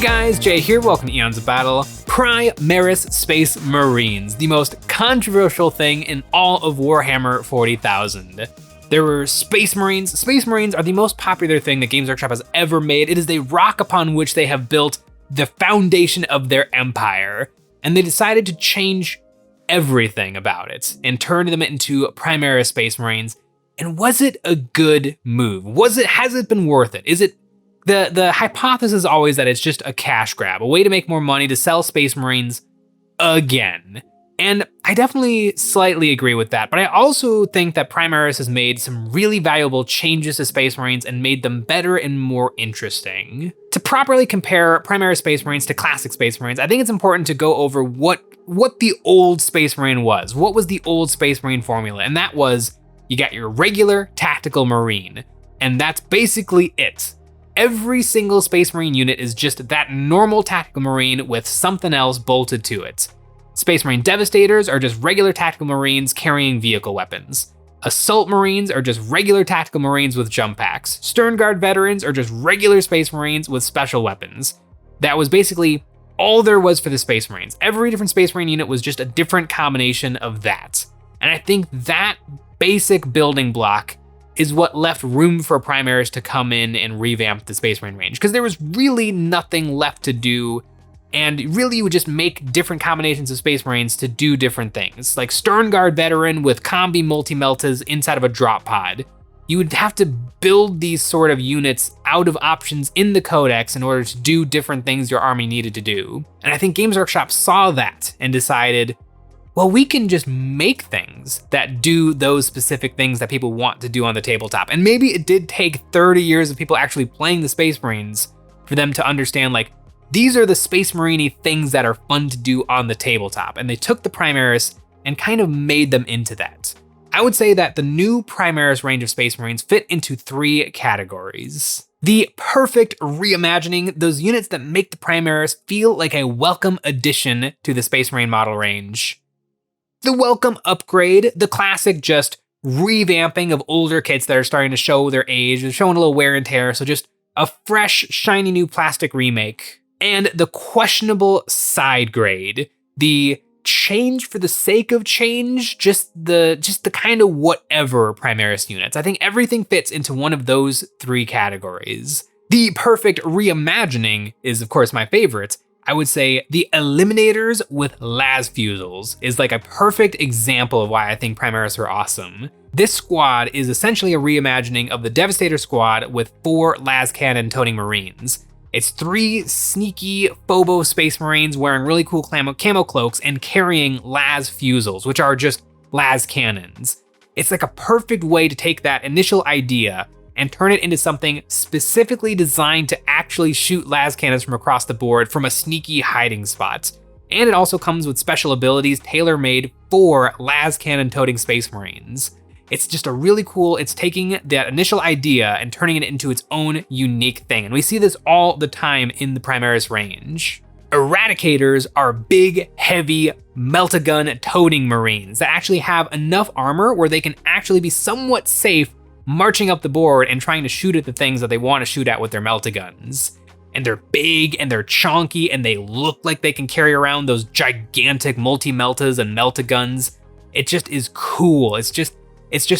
guys, Jay here, welcome to Eons of Battle. Primaris Space Marines, the most controversial thing in all of Warhammer 40,000. There were Space Marines. Space Marines are the most popular thing that Games Workshop has ever made. It is the rock upon which they have built the foundation of their empire. And they decided to change everything about it and turn them into Primaris Space Marines. And was it a good move? Has it been worth it? Is it the hypothesis is always that it's just a cash grab, a way to make more money to sell Space Marines again. And I definitely slightly agree with that, but I also think that Primaris has made some really valuable changes to Space Marines and made them better and more interesting. To properly compare Primaris Space Marines to classic Space Marines, I think it's important to go over what the old Space Marine was. What was the old Space Marine formula? And that was, you got your regular tactical Marine, and that's basically it. Every single Space Marine unit is just that normal tactical Marine with something else bolted to it. Space Marine Devastators are just regular tactical Marines carrying vehicle weapons. Assault Marines are just regular tactical Marines with jump packs. Stern Guard Veterans are just regular Space Marines with special weapons. That was basically all there was for the Space Marines. Every different Space Marine unit was just a different combination of that. And I think that basic building block is what left room for Primaris to come in and revamp the Space Marine range, because there was really nothing left to do, and really you would just make different combinations of Space Marines to do different things. Like Stern Guard Veteran with combi multi-meltas inside of a drop pod. You would have to build these sort of units out of options in the codex in order to do different things your army needed to do. And I think Games Workshop saw that and decided, well, we can just make things that do those specific things that people want to do on the tabletop. And maybe it did take 30 years of people actually playing the Space Marines for them to understand, like, these are the Space Marine-y things that are fun to do on the tabletop. And they took the Primaris and kind of made them into that. I would say that the new Primaris range of Space Marines fit into 3 categories. The perfect reimagining, those units that make the Primaris feel like a welcome addition to the Space Marine model range. The welcome upgrade, the classic just revamping of older kits that are starting to show their age, they're showing a little wear and tear, so just a fresh, shiny new plastic remake. And the questionable side grade, the change for the sake of change, just the kind of whatever Primaris units. I think everything fits into one of those 3 categories. The perfect reimagining is, of course, my favorite. I would say the Eliminators with las fusils is like a perfect example of why I think Primaris are awesome. This squad is essentially a reimagining of the Devastator squad with 4 las cannon toting Marines. It's 3 sneaky Phobo Space Marines wearing really cool camo cloaks and carrying las fusils, which are just las cannons. It's like a perfect way to take that initial idea and turn it into something specifically designed to actually shoot las cannons from across the board from a sneaky hiding spot. And it also comes with special abilities tailor-made for las cannon toting Space Marines. It's just a really cool, it's taking that initial idea and turning it into its own unique thing. And we see this all the time in the Primaris range. Eradicators are big, heavy, melt-a-gun toting Marines that actually have enough armor where they can actually be somewhat safe marching up the board and trying to shoot at the things that they want to shoot at with their melt-a-guns. And they're big and they're chonky and they look like they can carry around those gigantic multi-meltas and melt-a-guns. It just is cool. It's just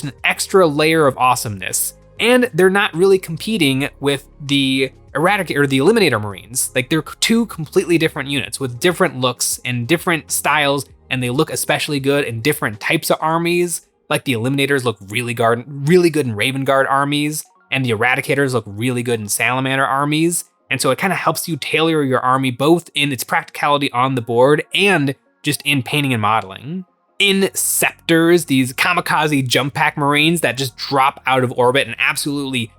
an extra layer of awesomeness. And they're not really competing with the Eradicator or the Eliminator Marines. Like, they're 2 completely different units with different looks and different styles, and they look especially good in different types of armies. Like, the Eliminators look really good in Raven Guard armies, and the Eradicators look really good in Salamander armies. And so it kind of helps you tailor your army both in its practicality on the board and just in painting and modeling. Inceptors, these kamikaze jump pack Marines that just drop out of orbit and absolutely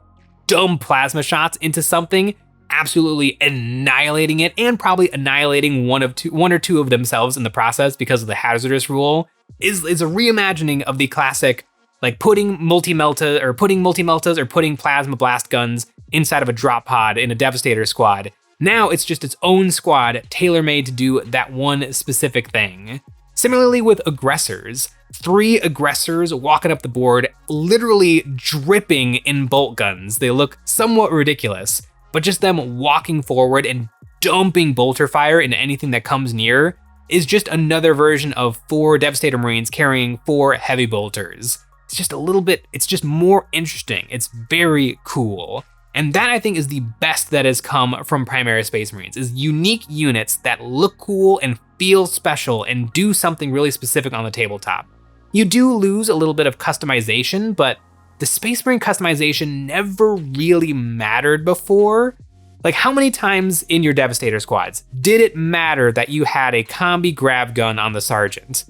dumb plasma shots into something, absolutely annihilating it, and probably annihilating one or two of themselves in the process because of the hazardous rule, is a reimagining of the classic, like putting multi-meltas or putting plasma blast guns inside of a drop pod in a Devastator squad. Now it's just its own squad tailor-made to do that one specific thing. Similarly with aggressors, 3 aggressors walking up the board, literally dripping in bolt guns. They look somewhat ridiculous, but just them walking forward and dumping bolter fire into anything that comes near is just another version of 4 Devastator Marines carrying 4 heavy bolters. It's just a little bit, it's just more interesting. It's very cool. And that, I think, is the best that has come from Primaris Space Marines, is unique units that look cool and feel special and do something really specific on the tabletop. You do lose a little bit of customization, but the Space Marine customization never really mattered before. Like, how many times in your Devastator squads did it matter that you had a combi grab gun on the Sergeant?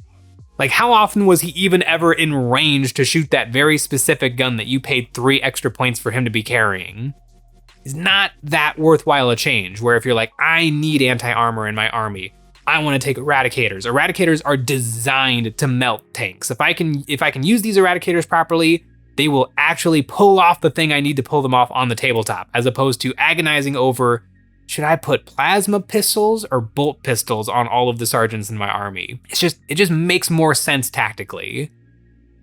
Like, how often was he even ever in range to shoot that very specific gun that you paid 3 extra points for him to be carrying? It's not that worthwhile a change, where if you're like, I need anti-armor in my army, I want to take Eradicators. Eradicators are designed to melt tanks. If I can use these Eradicators properly, they will actually pull off the thing I need to pull them off on the tabletop, as opposed to agonizing over, should I put plasma pistols or bolt pistols on all of the sergeants in my army? It just makes more sense tactically.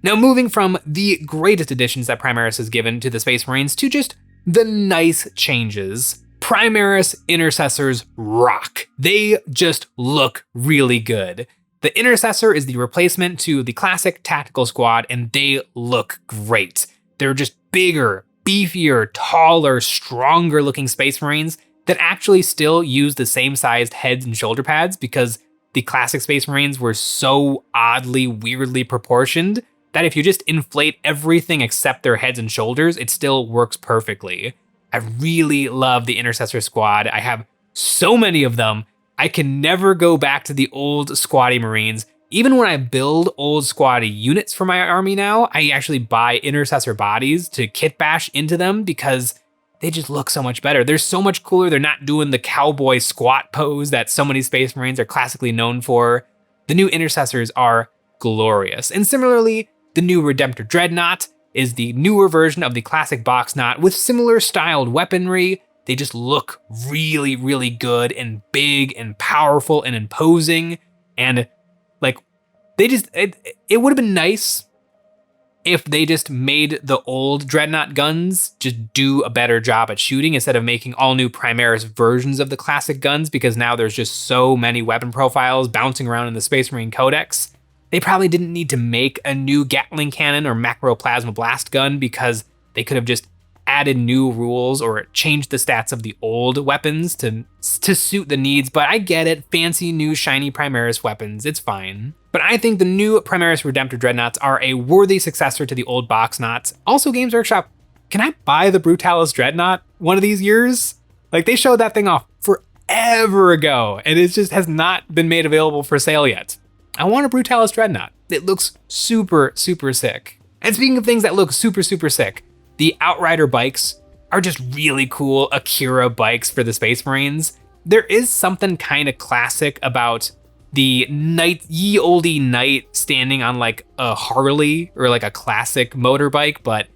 Now, moving from the greatest additions that Primaris has given to the Space Marines to just the nice changes, Primaris Intercessors rock. They just look really good. The Intercessor is the replacement to the classic tactical squad, and they look great. They're just bigger, beefier, taller, stronger looking Space Marines that actually still use the same sized heads and shoulder pads, because the classic Space Marines were so oddly, weirdly proportioned that if you just inflate everything except their heads and shoulders, it still works perfectly. I really love the Intercessor squad. I have so many of them. I can never go back to the old squatty Marines. Even when I build old squatty units for my army now, I actually buy Intercessor bodies to kit bash into them because they just look so much better. They're so much cooler. They're not doing the cowboy squat pose that so many Space Marines are classically known for. The new Intercessors are glorious. And similarly, the new Redemptor Dreadnought is the newer version of the classic box knot with similar styled weaponry. They just look really, really good and big and powerful and imposing. And like, it would have been nice if they just made the old Dreadnought guns just do a better job at shooting instead of making all new Primaris versions of the classic guns, because now there's just so many weapon profiles bouncing around in the Space Marine Codex. They probably didn't need to make a new Gatling cannon or macro plasma blast gun, because they could have just added new rules or changed the stats of the old weapons to suit the needs. But I get it, fancy new shiny Primaris weapons, it's fine. But I think the new Primaris Redemptor Dreadnoughts are a worthy successor to the old box knots. Also, Games Workshop, can I buy the Brutalis Dreadnought one of these years? Like, they showed that thing off forever ago, and it just has not been made available for sale yet. I want a Brutalis Dreadnought. It looks super, super sick. And speaking of things that look super, super sick, the Outrider bikes are just really cool Akira bikes for the Space Marines. There is something kind of classic about the ye olde knight standing on like a Harley or like a classic motorbike, but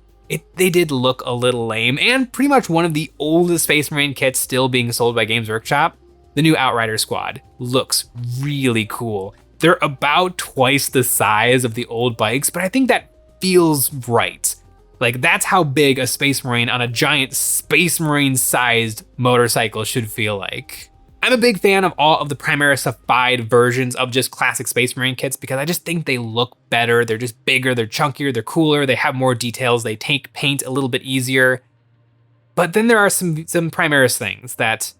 they did look a little lame. And pretty much one of the oldest Space Marine kits still being sold by Games Workshop, the new Outrider squad looks really cool. They're about twice the size of the old bikes, but I think that feels right. Like, that's how big a Space Marine on a giant Space Marine sized motorcycle should feel like. I'm a big fan of all of the Primarisified versions of just classic Space Marine kits because I just think they look better. They're just bigger, they're chunkier, they're cooler, they have more details, they take paint a little bit easier. But then there are some Primaris things that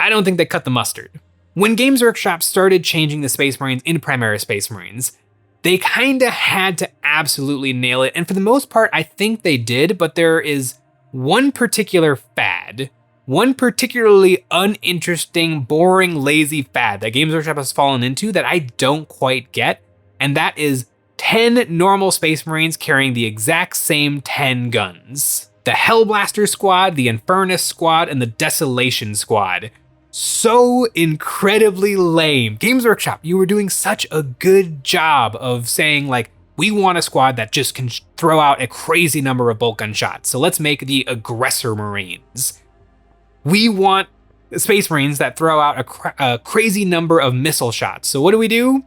I don't think they cut the mustard. When Games Workshop started changing the Space Marines into Primaris Space Marines, they kinda had to absolutely nail it. And for the most part, I think they did, but there is one particular fad, one particularly uninteresting, boring, lazy fad that Games Workshop has fallen into that I don't quite get, and that is 10 normal Space Marines carrying the exact same 10 guns. The Hellblaster Squad, the Infernus Squad, and the Desolation Squad. So incredibly lame. Games Workshop, you were doing such a good job of saying, like, we want a squad that just can throw out a crazy number of bolt gun shots, so let's make the Aggressor Marines. We want Space Marines that throw out a crazy number of missile shots. So what do?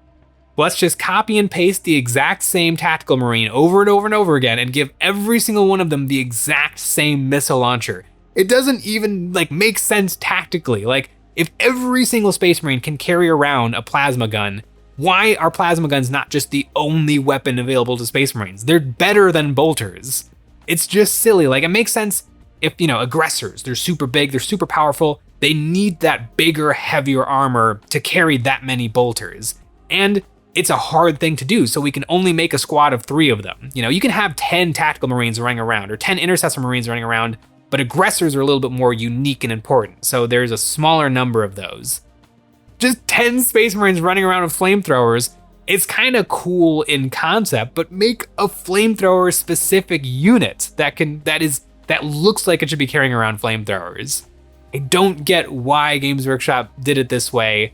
Let's just copy and paste the exact same Tactical Marine over and over and over again and give every single one of them the exact same missile launcher. It doesn't even like make sense tactically. Like, If every single Space Marine can carry around a plasma gun, why are plasma guns not just the only weapon available to Space Marines? They're better than bolters. It's just silly. Like, it makes sense if, aggressors, they're super big, they're super powerful, they need that bigger, heavier armor to carry that many bolters. And it's a hard thing to do, so we can only make a squad of 3 of them. You can have 10 tactical Marines running around, or 10 intercessor Marines running around, but aggressors are a little bit more unique and important, so there's a smaller number of those. Just 10 Space Marines running around with flamethrowers, it's kind of cool in concept, but make a flamethrower specific unit that looks like it should be carrying around flamethrowers. I don't get why Games Workshop did it this way,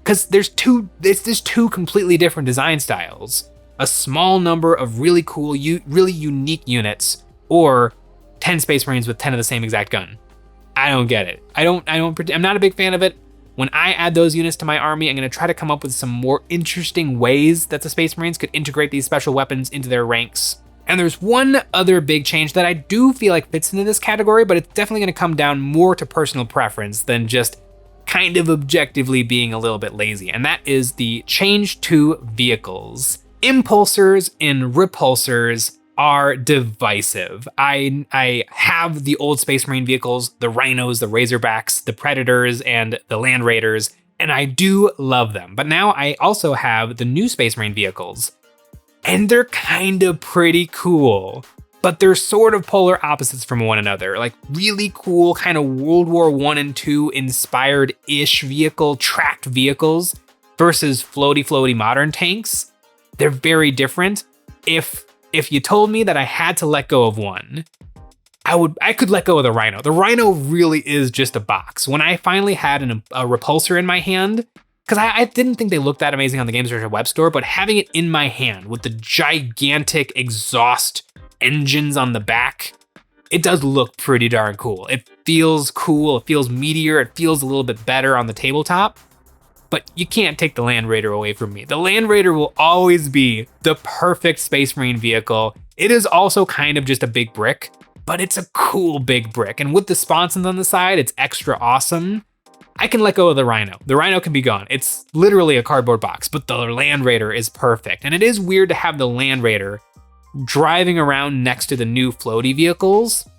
because there's just two completely different design styles. A small number of really cool, really unique units, or 10 Space Marines with 10 of the same exact gun. I don't get it. I'm not a big fan of it. When I add those units to my army, I'm gonna try to come up with some more interesting ways that the Space Marines could integrate these special weapons into their ranks. And there's one other big change that I do feel like fits into this category, but it's definitely gonna come down more to personal preference than just kind of objectively being a little bit lazy, and that is the change to vehicles. Impulsors and repulsors are divisive. I have the old Space Marine vehicles, the Rhinos, the Razorbacks, the Predators, and the Land Raiders, and I do love them. But now I also have the new Space Marine vehicles, and they're kind of pretty cool, but they're sort of polar opposites from one another. Like really cool kind of World War I and II inspired-ish tracked vehicles versus floaty modern tanks. They're very different. If you told me that I had to let go of one, I could let go of the Rhino. The Rhino really is just a box. When I finally had a repulsor in my hand, because I didn't think they looked that amazing on the Games Workshop web store, but having it in my hand with the gigantic exhaust engines on the back, it does look pretty darn cool. It feels cool, it feels meatier, it feels a little bit better on the tabletop, but you can't take the Land Raider away from me. The Land Raider will always be the perfect Space Marine vehicle. It is also kind of just a big brick, but it's a cool big brick, and with the sponsons on the side, it's extra awesome. I can let go of the Rhino. The Rhino can be gone. It's literally a cardboard box, but the Land Raider is perfect. And it is weird to have the Land Raider driving around next to the new floaty vehicles.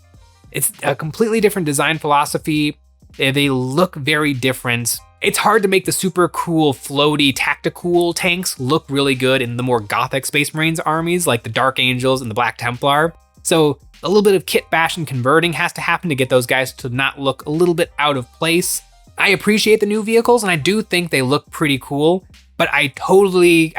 It's a completely different design philosophy. They look very different. It's hard to make the super cool floaty tactical tanks look really good in the more gothic Space Marines armies like the Dark Angels and the Black Templar. So a little bit of kit bash and converting has to happen to get those guys to not look a little bit out of place. I appreciate the new vehicles, and I do think they look pretty cool, but I totally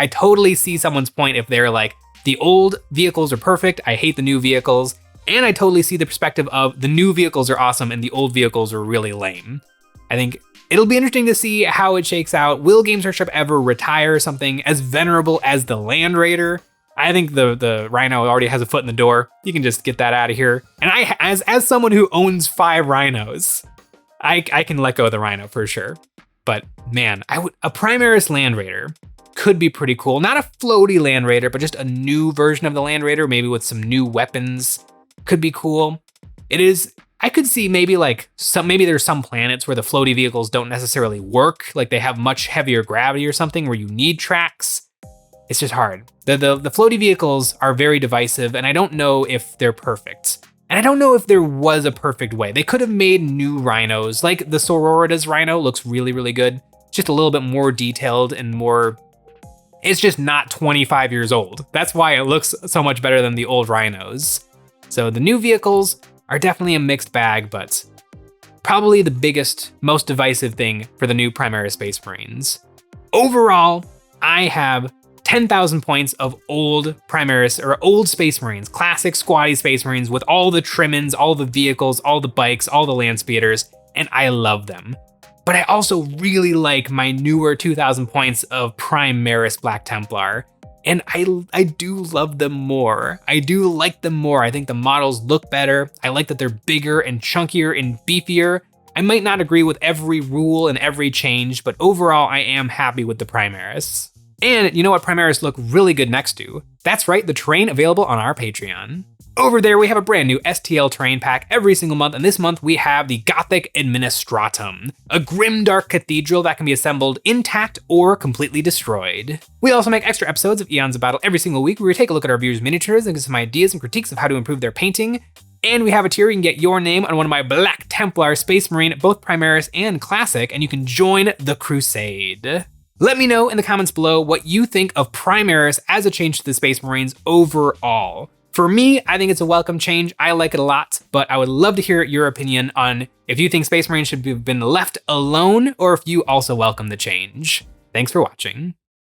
see someone's point if they're like, the old vehicles are perfect, I hate the new vehicles, and I totally see the perspective of the new vehicles are awesome and the old vehicles are really lame. I think it'll be interesting to see how it shakes out. Will Games Workshop ever retire something as venerable as the Land Raider? I think the Rhino already has a foot in the door. You can just get that out of here. And as someone who owns 5 Rhinos, I can let go of the Rhino for sure. But man, a Primaris Land Raider could be pretty cool. Not a floaty Land Raider, but just a new version of the Land Raider, maybe with some new weapons. Could be cool. I could see maybe there's some planets where the floaty vehicles don't necessarily work, like they have much heavier gravity or something where you need tracks. It's just hard. The floaty vehicles are very divisive, and I don't know if they're perfect. And I don't know if there was a perfect way. They could have made new Rhinos, like the Sororitas Rhino looks really, really good. Just a little bit more detailed and more, it's just not 25 years old. That's why it looks so much better than the old Rhinos. So the new vehicles are definitely a mixed bag, but probably the biggest, most divisive thing for the new Primaris Space Marines. Overall, I have 10,000 points of old Primaris, or old Space Marines, classic squatty Space Marines with all the trimmings, all the vehicles, all the bikes, all the land speeders, and I love them. But I also really like my newer 2,000 points of Primaris Black Templar, and I do love them more. I do like them more. I think the models look better. I like that they're bigger and chunkier and beefier. I might not agree with every rule and every change, but overall I am happy with the Primaris. And you know what Primaris look really good next to? That's right, the terrain available on our Patreon. Over there, we have a brand new STL terrain pack every single month, and this month we have the Gothic Administratum, a grimdark cathedral that can be assembled intact or completely destroyed. We also make extra episodes of Eons of Battle every single week where we take a look at our viewers' miniatures and give some ideas and critiques of how to improve their painting. And we have a tier where you can get your name on one of my Black Templar Space Marine, both Primaris and Classic, and you can join the crusade. Let me know in the comments below what you think of Primaris as a change to the Space Marines overall. For me, I think it's a welcome change. I like it a lot, but I would love to hear your opinion on if you think Space Marines should have been left alone or if you also welcome the change. Thanks for watching.